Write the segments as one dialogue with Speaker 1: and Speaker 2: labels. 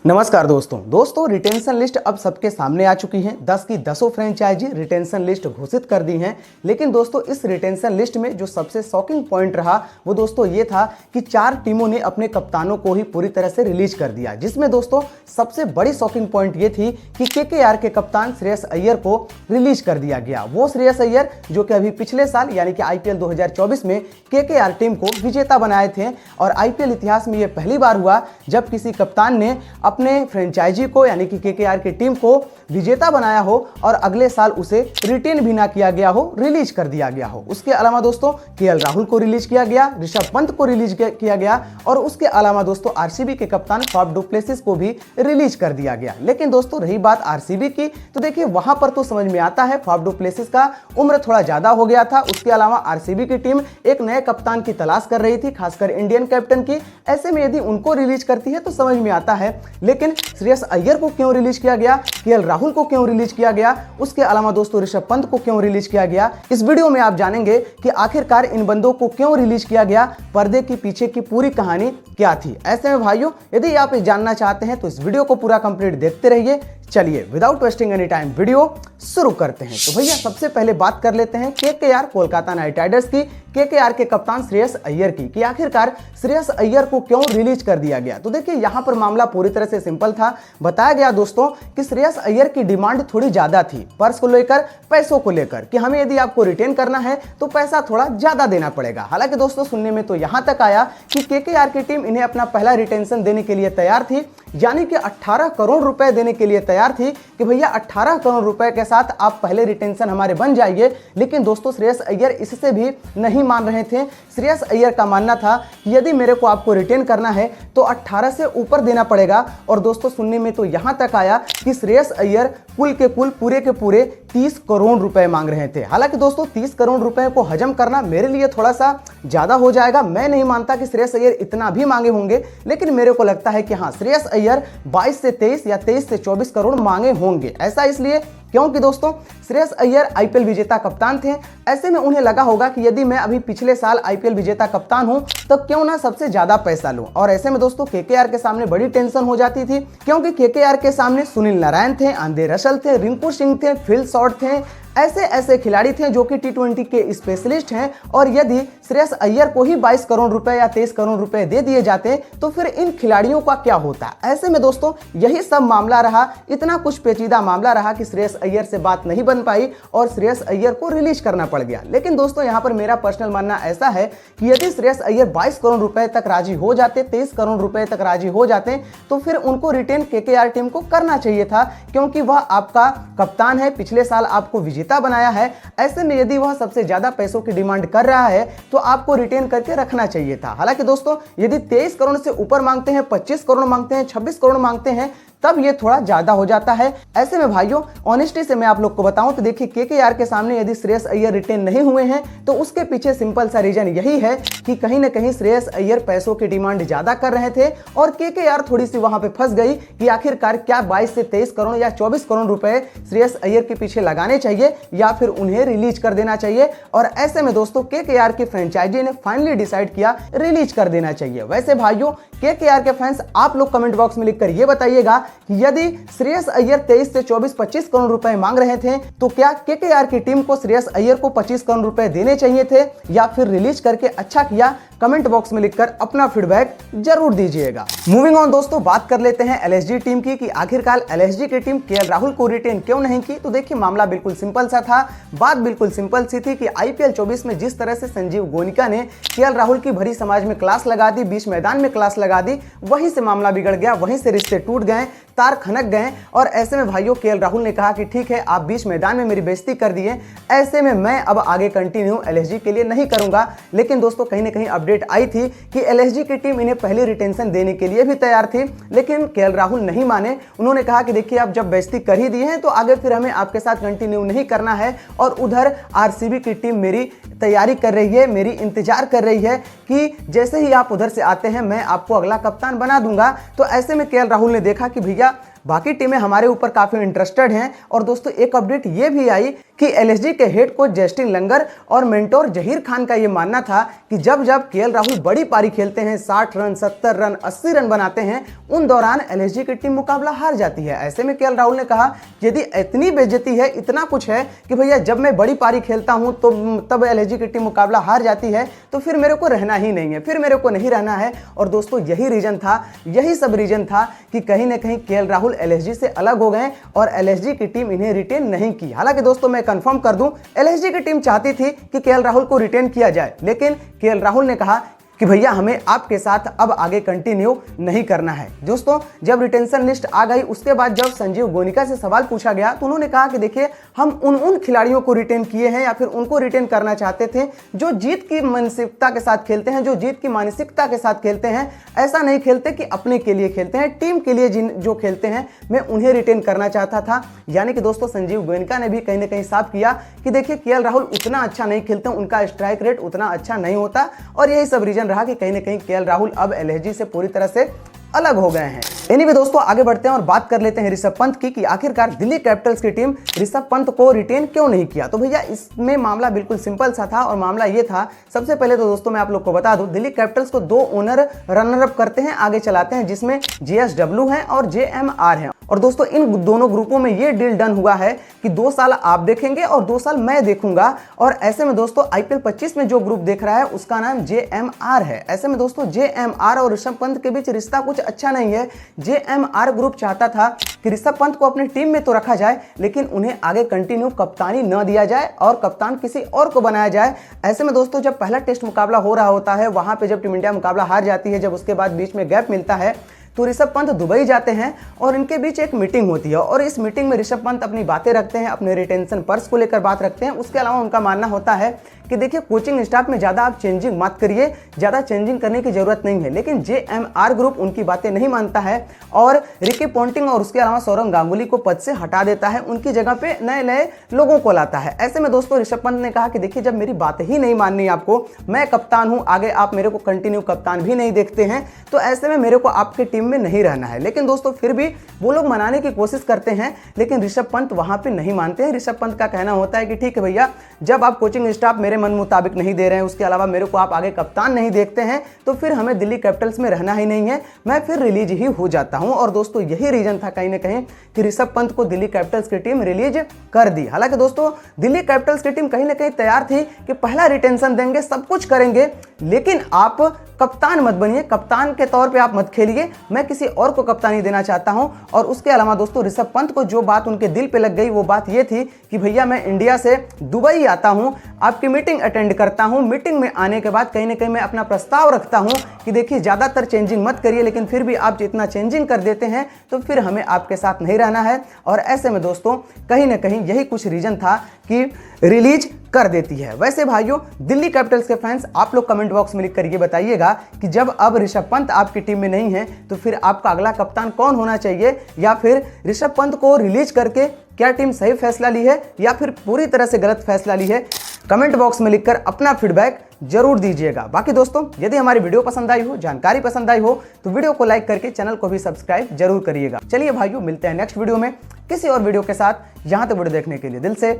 Speaker 1: नमस्कार दोस्तों retention list अब सबके सामने आ चुकी है। 10 की 10 फ्रेंचाइजी रिटेंशन लिस्ट घोषित कर दी हैं। लेकिन दोस्तों इस रिटेंशन लिस्ट में जो सबसे शॉकिंग पॉइंट रहा वो दोस्तों ये था कि 4 टीमों ने अपने कप्तानों को ही पूरी तरह से रिलीज कर दिया, जिसमें दोस्तों सबसे बड़ी शॉकिंग पॉइंट ये थी कि केकेआर के कप्तान श्रेयस अय्यर को रिलीज कर दिया गया। वो श्रेयस अय्यर जो कि अभी पिछले साल यानी कि आईपीएल 2024 में केकेआर टीम को विजेता बनाए थे और आईपीएल इतिहास में यह पहली बार हुआ जब किसी कप्तान ने अपने फ्रेंचाइजी को यानी कि केकेआर की टीम को विजेता बनाया हो और अगले साल उसे रिटेन भी ना किया गया हो, रिलीज कर दिया गया हो। उसके अलावा दोस्तों केएल राहुल को रिलीज किया गया, ऋषभ पंत को रिलीज किया गया और उसके अलावा दोस्तों आरसीबी के कप्तान फाफ डु प्लेसिस को भी रिलीज कर दिया गया। लेकिन दोस्तों रही बात आरसीबी की, तो देखिए वहां पर तो समझ में आता है फाफ डु प्लेसिस का उम्र थोड़ा ज्यादा हो गया था। उसके अलावा आरसीबी की टीम एक नए कप्तान की तलाश कर रही थी, खासकर इंडियन कैप्टन की। ऐसे में यदि उनको रिलीज करती है तो समझ में आता है, लेकिन श्रेयस अय्यर को क्यों रिलीज किया गया, केएल राहुल को क्यों रिलीज किया गया, उसके अलावा दोस्तों ऋषभ पंत को क्यों रिलीज किया गया, इस वीडियो में आप जानेंगे कि आखिरकार इन बंदों को क्यों रिलीज किया गया, पर्दे के पीछे की पूरी कहानी क्या थी। ऐसे में भाइयों यदि आप जानना चाहते हैं तो इस वीडियो को पूरा कंप्लीट देखते रहिए। चलिए without wasting any time video शुरू करते हैं। तो भैया सबसे पहले बात कर लेते हैं केकेआर कोलकाता नाइट राइडर्स की, केकेआर के कप्तान श्रेयस अय्यर की, कि आखिरकार श्रेयस अय्यर को क्यों रिलीज कर दिया गया। तो देखिए यहां पर मामला पूरी तरह से सिंपल था। बताया गया दोस्तों कि श्रेयस अय्यर की डिमांड थोड़ी ज्यादा थी, पर्स को लेकर, पैसों को लेकर, कि हमें यदि आपको रिटेन करना है तो पैसा थोड़ा ज्यादा देना पड़ेगा। हालांकि दोस्तों सुनने में तो यहां तक आया कि केकेआर की टीम इन्हें अपना पहला रिटेंशन देने के लिए तैयार थी, यानी कि 18 करोड़ रुपए देने के लिए तैयार थी कि भैया 18 करोड़ रुपए के साथ आप पहले रिटेंशन हमारे बन जाइए। लेकिन दोस्तों श्रेयस अय्यर इससे भी नहीं मान रहे थे। श्रेयस अय्यर का मानना था कि यदि मेरे को आपको रिटेन करना है तो 18 से ऊपर देना पड़ेगा। और दोस्तों सुनने में तो यहां तक आया कि श्रेयस अय्यर कुल के कुल पूरे के पूरे 30 करोड़ रुपए मांग रहे थे। हालांकि दोस्तों 30 करोड़ रुपए को हजम करना मेरे लिए थोड़ा सा ज्यादा हो जाएगा। मैं नहीं मानता कि श्रेयस अय्यर इतना भी मांगे होंगे, लेकिन मेरे को लगता है कि हाँ श्रेयस अय्यर 22 से 23 या 23 से 24 करोड़ मांगे होंगे। ऐसा इसलिए क्योंकि दोस्तों श्रेयस अय्यर आईपीएल विजेता कप्तान थे। ऐसे में उन्हें लगा होगा कि यदि मैं अभी पिछले साल आईपीएल विजेता कप्तान हूं तो क्यों ना सबसे ज्यादा पैसा लूं। और ऐसे में दोस्तों केकेआर के सामने बड़ी टेंशन हो जाती थी, क्योंकि केकेआर के सामने सुनील नारायण थे, आंद्रे रसल थे, रिंकू सिंह थे, फिल शॉर्ट थे, ऐसे खिलाड़ी थे जो कि टी20 के स्पेशलिस्ट हैं। और यदि श्रेयस अय्यर को ही 22 करोड़ रुपए या 23 करोड़ रुपए दे दिए जाते तो फिर इन खिलाड़ियों का क्या होता। ऐसे में दोस्तों यही सब मामला रहा, इतना कुछ पेचीदा मामला रहा कि श्रेयस अय्यर से बात नहीं बन पाई और श्रेयस अय्यर को रिलीज करना पड़ गया। लेकिन दोस्तों यहां पर मेरा पर्सनल मानना ऐसा है कि यदि श्रेयस अय्यर 22 करोड़ रुपए तक राजी हो जाते, 23 करोड़ रुपए तक राजी हो जाते, तो फिर उनको रिटेन केकेआर टीम को करना चाहिए था, क्योंकि वह आपका कप्तान है, पिछले साल आपको विजेता बनाया है। ऐसे में यदि वह सबसे ज्यादा पैसों की डिमांड कर रहा है तो आपको रिटेन करके रखना चाहिए था। हालांकि दोस्तों यदि 23 करोड़ से ऊपर मांगते हैं, 25 करोड़ मांगते हैं, 26 करोड़ मांगते हैं, तब ये थोड़ा ज्यादा हो जाता है। ऐसे में भाइयों ऑनेस्टी से मैं आप लोग को बताऊं तो देखिए केकेआर के सामने यदि श्रेयस अय्यर रिटेन नहीं हुए हैं तो उसके पीछे सिंपल सा रीजन यही है कि कहीं ना कहीं श्रेयस अय्यर पैसों की डिमांड ज्यादा कर रहे थे और केकेआर थोड़ी सी वहां पे फंस गई कि आखिरकार क्या 22 से 23 करोड़ या 24 करोड़ रुपए श्रेयस अय्यर के पीछे लगाने चाहिए या फिर उन्हें रिलीज कर देना चाहिए। और ऐसे में दोस्तों केकेआर की फ्रेंचाइजी ने फाइनली डिसाइड किया रिलीज कर देना चाहिए। वैसे भाइयों केकेआर के फैंस आप लोग कमेंट बॉक्स में लिखकर यह बताइएगा कि यदि श्रेयस अय्यर 23 से 24-25 करोड़ रुपए मांग रहे थे तो क्या केकेआर की टीम को श्रेयस अय्यर को 25 करोड़ रुपए देने चाहिए थे या फिर रिलीज करके अच्छा किया। कमेंट बॉक्स में लिखकर अपना फीडबैक जरूर दीजिएगा। मूविंग ऑन दोस्तों बात कर लेते हैं एलएसजी टीम की कि आखिरकार एलएसजी की टीम केएल राहुल को रिटेन क्यों नहीं की। तो देखिए मामला बिल्कुल सिंपल सा था, बात बिल्कुल सिंपल सी थी कि आईपीएल 24 में जिस तरह से संजीव गोयनका ने केएल राहुल की भरी समाज में क्लास लगा दी, बीच मैदान में क्लास लगा दी, वहीं से मामला बिगड़ गया, वहीं से रिश्ते टूट गए, तार खनक गए। और ऐसे में भाइयों केएल राहुल ने कहा कि ठीक है आप बीच मैदान में मेरी बेइज्जती कर दिए, ऐसे में मैं अब आगे कंटिन्यू एलएसजी के लिए नहीं करूंगा। लेकिन दोस्तों कहीं ना कहीं अपडेट आई थी कि एलएसजी की टीम इन्हें पहली रिटेंशन देने के लिए भी तैयार थी, लेकिन केएल राहुल नहीं माने। उन्होंने कहा कि देखिए आप जब बेइज्जती कर ही दी है तो आगे फिर हमें आपके साथ कंटिन्यू नहीं करना है। और उधर आरसीबी की टीम मेरी तैयारी कर रही है, मेरी इंतजार कर रही है कि जैसे ही आप उधर से आते हैं मैं आपको अगला कप्तान बना दूंगा। तो ऐसे में केएल राहुल ने देखा कि भैया बाकी टीमें हमारे ऊपर काफी इंटरेस्टेड हैं। और दोस्तों एक अपडेट ये भी आई कि एलएसजी के हेड कोच जस्टिन लंगर और मेंटोर जहीर खान का ये मानना था कि जब जब केएल राहुल बड़ी पारी खेलते हैं, 60 रन, 70 रन, 80 रन बनाते हैं, उन दौरान एलएसजी की टीम मुकाबला हार जाती है। ऐसे में केएल राहुल ने कहा यदि इतनी बेइज्जती है, इतना कुछ है कि भैया जब मैं बड़ी पारी खेलता हूं तो तब एलएसजी की टीम मुकाबला हार जाती है, तो फिर मेरे को रहना ही नहीं है, फिर मेरे को नहीं रहना है। और दोस्तों यही रीजन था, यही सब रीजन था कि कहीं ना कहीं केएल राहुल एलएसजी से अलग हो गए और एलएसजी की टीम इन्हें रिटेन नहीं की। हालांकि दोस्तों मैं कंफर्म कर दूं, एलएसजी की टीम चाहती थी कि केएल राहुल को रिटेन किया जाए, लेकिन केएल राहुल ने कहा कि भैया हमें आपके साथ अब आगे कंटिन्यू नहीं करना है। दोस्तों जब रिटेंशन लिस्ट आ गई, उसके बाद जब संजीव गोयनका से सवाल पूछा गया तो उन्होंने कहा कि देखिए हम उन खिलाड़ियों को रिटेन किए हैं या फिर उनको रिटेन करना चाहते थे जो जीत की मानसिकता के साथ खेलते हैं, जो जीत की मानसिकता के साथ खेलते हैं, ऐसा नहीं खेलते कि अपने के लिए खेलते हैं, टीम के लिए जो खेलते हैं, मैं उन्हें रिटेन करना चाहता था। यानी कि दोस्तों संजीव गोयनका ने भी कहीं ना कहीं साफ किया कि देखिए केएल राहुल उतना अच्छा नहीं खेलते, उनका स्ट्राइक रेट उतना अच्छा नहीं होता। और यही सब रीजन रहा कि कहीं ना कहीं केएल राहुल अब एलएसजी से पूरी तरह से अलग हो गए हैं। एनीवे दोस्तों आगे बढ़ते हैं और बात कर लेते हैं ऋषभ पंत की कि आखिरकार दिल्ली कैपिटल्स की टीम ऋषभ पंत को रिटेन क्यों नहीं किया। तो भैया इसमें मामला बिल्कुल सिंपल सा था और मामला ये था, सबसे पहले तो दोस्तों मैं आप लोग को बता दूं, दिल्ली कैपिटल्स को 2 ओनर रनर अप करते हैं, आगे चलाते हैं, जिसमें जेएसडब्ल्यू हैं और जेएमआर हैं। और दोस्तों इन दोनों ग्रुपों में ये डील डन हुआ है कि 2 साल आप देखेंगे और 2 साल मैं देखूंगा। और ऐसे में दोस्तों आईपीएल 25 में जो ग्रुप देख रहा है उसका नाम जेएमआर है। ऐसे में दोस्तों जेएमआर और ऋषभ पंत के बीच रिश्ता कुछ अच्छा नहीं है। जेएमआर ग्रुप चाहता था कि ऋषभ पंत को अपनी टीम में तो रखा जाए, लेकिन उन्हें आगे कंटिन्यू कप्तानी न दिया जाए और कप्तान किसी और को बनाया जाए। ऐसे में दोस्तों जब पहला टेस्ट मुकाबला हो रहा होता है, वहां पे जब टीम इंडिया मुकाबला हार जाती है, जब उसके बाद बीच में गैप मिलता है, तो ऋषभ पंत दुबई जाते हैं और इनके बीच एक मीटिंग होती है। और इस मीटिंग में ऋषभ पंत अपनी बातें रखते हैं, अपने रिटेंशन पर्स को लेकर बात रखते हैं। उसके अलावा उनका मानना होता है कि देखिए कोचिंग स्टाफ में ज़्यादा आप चेंजिंग मत करिए, ज़्यादा चेंजिंग करने की जरूरत नहीं है। लेकिन जेएमआर ग्रुप उनकी बातें नहीं मानता है और रिकी पोंटिंग और उसके अलावा सौरव गांगुली को पद से हटा देता है, उनकी जगह पे नए नए लोगों को लाता है। ऐसे में दोस्तों ऋषभ पंत ने कहा कि देखिए जब मेरी बात ही नहीं माननी आपको, मैं कप्तान हूं, आगे आप मेरे को कंटिन्यू कप्तान भी नहीं देखते हैं, तो ऐसे में मेरे को आपके टीम में नहीं रहना है। लेकिन दोस्तों फिर भी वो लोग मनाने की कोशिश करते हैं, लेकिन ऋषभ पंत वहां पे नहीं मानते हैं। ऋषभ पंत का कहना होता है कि ठीक है भैया, जब आप कोचिंग स्टाफ मेरे मन मुताबिक नहीं दे रहे हैं, उसके अलावा मेरे को आप आगे कप्तान नहीं देखते हैं, तो फिर हमें दिल्ली कैपिटल्स में रहना ही नहीं है, मैं फिर रिलीज ही हो जाता हूं। और दोस्तों यही रीजन था कहीं ना कहीं कि ऋषभ पंत को दिल्ली कैपिटल्स की टीम रिलीज कर दी। हालांकि दोस्तों दिल्ली कैपिटल्स की टीम कहीं ना कहीं तैयार थी कि पहला रिटेंशन देंगे, सब कुछ करेंगे, लेकिन आप कप्तान मत बनिए, कप्तान के तौर पे आप मत खेलिए, मैं किसी और को कप्तानी देना चाहता हूं। और उसके अलावा दोस्तों ऋषभ पंत को जो बात उनके दिल पे लग गई, वो बात ये थी कि भैया मैं इंडिया से दुबई आता हूं, आपकी मीटिंग अटेंड करता हूं, मीटिंग में आने के बाद कहीं ना कहीं मैं अपना प्रस्ताव रखता हूं कि देखिए ज़्यादातर चेंजिंग मत करिए, लेकिन फिर भी आप जितना चेंजिंग कर देते हैं तो फिर हमें आपके साथ नहीं रहना है। और ऐसे में दोस्तों कहीं ना कहीं यही कुछ रीजन था कि रिलीज कर देती है। वैसे भाइयों दिल्ली कैपिटल्स के फैंस आप लोग कमेंट बॉक्स में लिखकर ये बताइएगा कि जब अब ऋषभ पंत आपकी टीम में नहीं है तो फिर आपका अगला कप्तान कौन होना चाहिए, या फिर ऋषभ पंत को रिलीज करके क्या टीम सही फैसला ली है या फिर पूरी तरह से गलत फैसला ली है। कमेंट बॉक्स में लिखकर अपना फीडबैक जरूर दीजिएगा। बाकी दोस्तों यदि हमारी वीडियो पसंद आई हो, जानकारी पसंद आई हो, तो वीडियो को लाइक करके चैनल को भी सब्सक्राइब जरूर करिएगा। चलिए भाइयों मिलते हैं नेक्स्ट वीडियो में किसी और वीडियो के साथ। यहां तक वीडियो देखने के लिए दिल से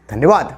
Speaker 1: धन्यवाद।